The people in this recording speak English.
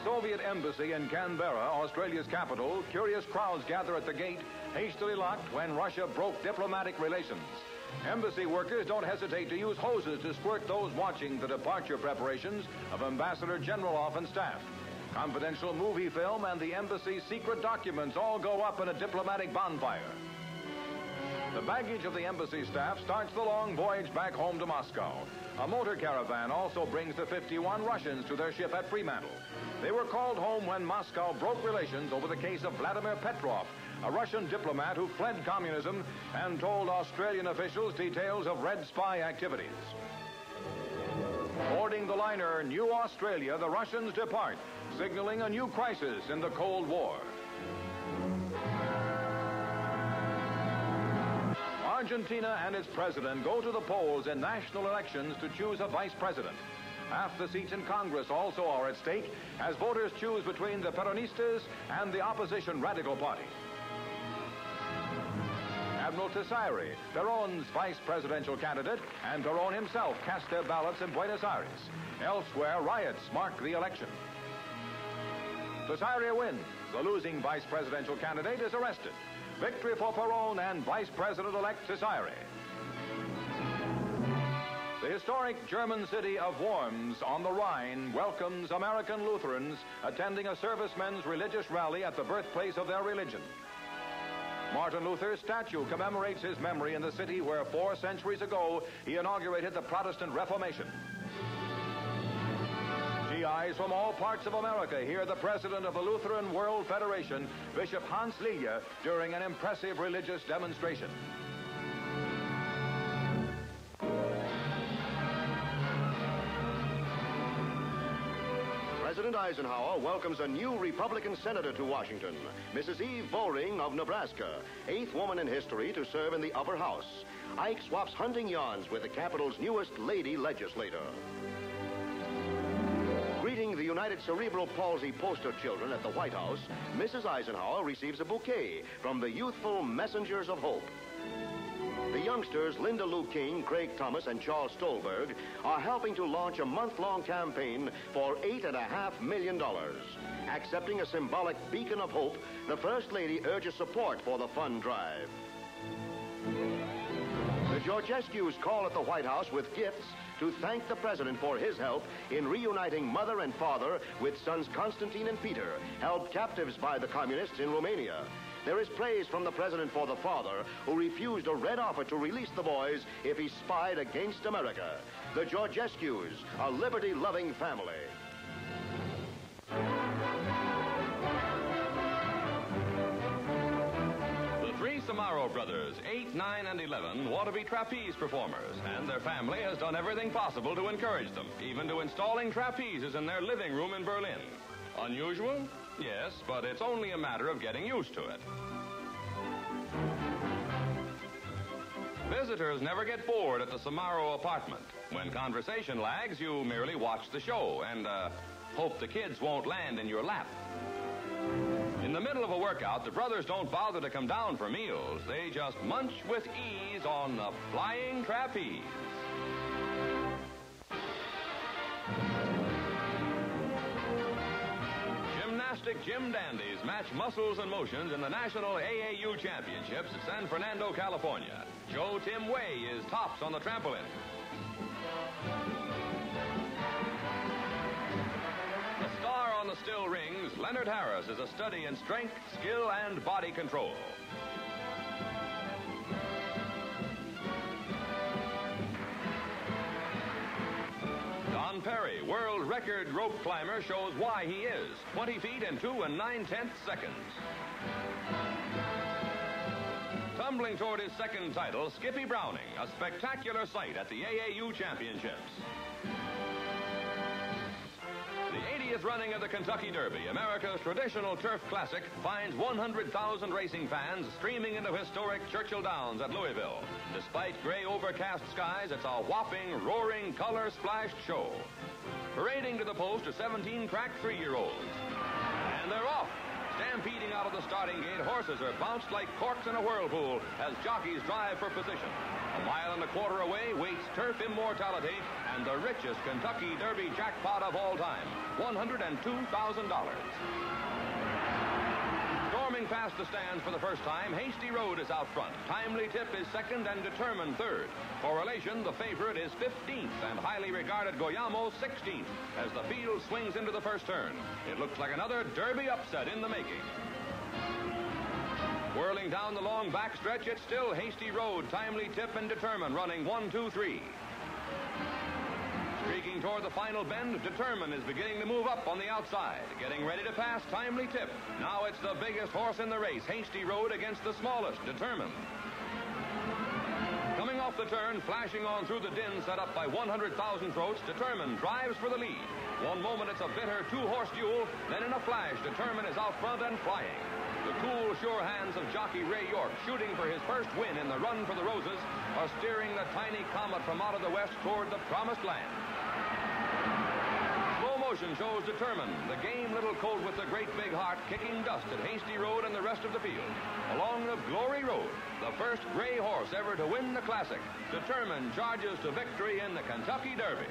Soviet embassy in Canberra, Australia's capital, curious crowds gather at the gate, hastily locked when Russia broke diplomatic relations. Embassy workers don't hesitate to use hoses to squirt those watching the departure preparations of Ambassador Generalov and staff. Confidential movie film and the embassy's secret documents all go up in a diplomatic bonfire. The baggage of the embassy staff starts the long voyage back home to Moscow. A motor caravan also brings the 51 Russians to their ship at Fremantle. They were called home when Moscow broke relations over the case of Vladimir Petrov, a Russian diplomat who fled communism and told Australian officials details of Red spy activities. Boarding the liner New Australia, the Russians depart, signaling a new crisis in the Cold War. Argentina and its president go to the polls in national elections to choose a vice president. Half the seats in Congress also are at stake as voters choose between the Peronistas and the opposition Radical Party. Admiral Tesiri, Peron's vice presidential candidate, and Peron himself cast their ballots in Buenos Aires. Elsewhere, riots mark the election. Tesiri wins. The losing vice presidential candidate is arrested. Victory for Peron and Vice President-elect Tesiri. The historic German city of Worms on the Rhine welcomes American Lutherans attending a servicemen's religious rally at the birthplace of their religion. Martin Luther's statue commemorates his memory in the city where 4 centuries ago he inaugurated the Protestant Reformation. GIs from all parts of America hear the president of the Lutheran World Federation, Bishop Hans Lilje, during an impressive religious demonstration. President Eisenhower welcomes a new Republican senator to Washington, Mrs. Eve Boehring of Nebraska, 8th woman in history to serve in the upper house. Ike swaps hunting yarns with the Capitol's newest lady legislator. Greeting the United Cerebral Palsy poster children at the White House, Mrs. Eisenhower receives a bouquet from the youthful Messengers of Hope. The youngsters, Linda Lou King, Craig Thomas, and Charles Stolberg, are helping to launch a month-long campaign for $8.5 million. Accepting a symbolic beacon of hope, the First Lady urges support for the fund drive. The Georgescu's call at the White House with gifts to thank the president for his help in reuniting mother and father with sons Constantine and Peter, held captives by the communists in Romania. There is praise from the president for the father, who refused a red offer to release the boys if he spied against America. The Georgescu's, a liberty-loving family. The three Samaro brothers, 8, 9, and 11, want to be trapeze performers, and their family has done everything possible to encourage them, even to installing trapezes in their living room in Berlin. Unusual? Yes, but it's only a matter of getting used to it. Visitors never get bored at the Samaro apartment. When conversation lags, you merely watch the show and hope the kids won't land in your lap. In the middle of a workout, the brothers don't bother to come down for meals. They just munch with ease on the flying trapeze. Gymnastic gym dandies match muscles and motions in the National AAU Championships at San Fernando, California. Joe Tim Way is tops on the trampoline. The star on the still rings, Leonard Harris, is a study in strength, skill, and body control. Don Perry, world record rope climber, shows why he is 20 feet and 2 9/10 seconds. Tumbling toward his second title, Skippy Browning, a spectacular sight at the AAU Championships. The 80th running of the Kentucky Derby, America's traditional turf classic, finds 100,000 racing fans streaming into historic Churchill Downs at Louisville. Despite gray overcast skies, it's a whopping, roaring, color-splashed show. Parading to the post are 17 crack 3-year-olds. And they're off. Stampeding out of the starting gate, horses are bounced like corks in a whirlpool as jockeys drive for position. A mile and a quarter away waits Turf Immortality and the richest Kentucky Derby jackpot of all time, $102,000. Storming past the stands for the first time, Hasty Road is out front. Timely Tip is second and Determined third. Correlation, the favorite, is 15th and highly regarded Goyamo 16th as the field swings into the first turn. It looks like another Derby upset in the making. Whirling down the long backstretch, it's still Hasty Road, Timely Tip, and Determined running 1, 2, 3. Streaking toward the final bend, Determined is beginning to move up on the outside. Getting ready to pass Timely Tip. Now it's the biggest horse in the race, Hasty Road, against the smallest, Determined. Coming off the turn, flashing on through the din set up by 100,000 throats, Determined drives for the lead. One moment it's a bitter two-horse duel, then in a flash, Determined is out front and flying. The cool, sure hands of jockey Ray York, shooting for his first win in the run for the Roses, are steering the tiny Comet from out of the west toward the promised land. Slow motion shows Determined, the game little colt with the great big heart, kicking dust at Hasty Road and the rest of the field. Along the Glory Road, the first gray horse ever to win the Classic, Determined charges to victory in the Kentucky Derby.